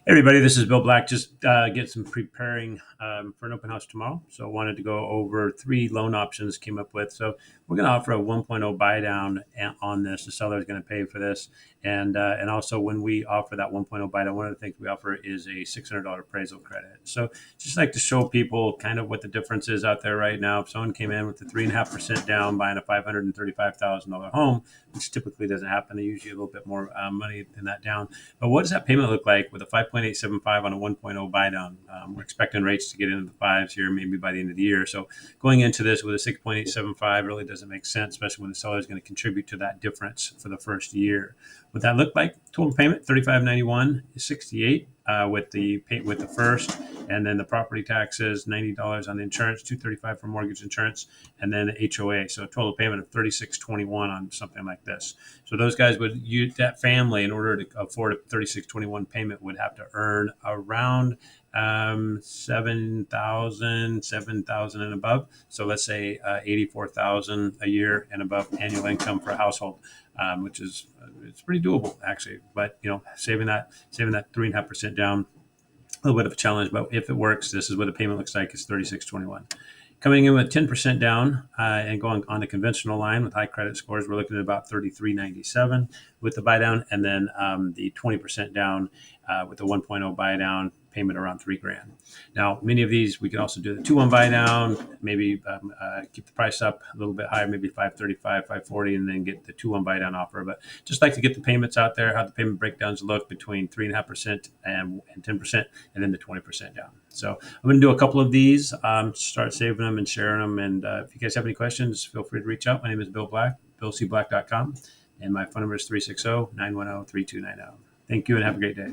Hey everybody, this is Bill Black. Just get some preparing for an open house tomorrow. So I wanted to go over three loan options came up with. So we're going to offer a 1.0 buy down on this. The seller is going to pay for this. And also when we offer that 1.0 buy down, one of the things we offer is a $600 appraisal credit. So just like to show people kind of what the difference is out there right now. If someone came in with a 3.5% down buying a $535,000 home, which typically doesn't happen, they usually a little bit more money than that down. But what does that payment look like with a 5.875 on a 1.0 buy down? We're expecting rates to get into the fives here, maybe by the end of the year. So going into this with a 6.875 really doesn't make sense, especially when the seller is going to contribute to that difference for the first year. What that look like? Total payment $35.91 is 68 with the first, and then the property taxes $90 on the insurance, $235 for mortgage insurance, and then the HOA. So a total payment of $36.21 on something like this. So those guys would use that family in order to afford a $36.21 payment would have to earn around 7,000 and above. So let's say 84,000 a year and above annual income for a household, which is it's pretty doable actually. But saving that 3.5% down, a little bit of a challenge. But if it works, this is what the payment looks like. It's 36.21. Coming in with 10% down and going on the conventional line with high credit scores, we're looking at about 33.97 with the buy down, and then the 20% down with the 1.0 buy down payment around $3,000. Now, many of these we can also do the 2-1 buy down, maybe keep the price up a little bit higher, maybe 535, 540, and then get the 2-1 buy down offer. But just like to get the payments out there, how the payment breakdowns look between 3.5% and 10%, and then the 20% down. So I'm going to do a couple of these, start saving them and sharing them. And if you guys have any questions, feel free to reach out. My name is Bill Black, billcblack.com, and my phone number is 360-910-3290. Thank you and have a great day.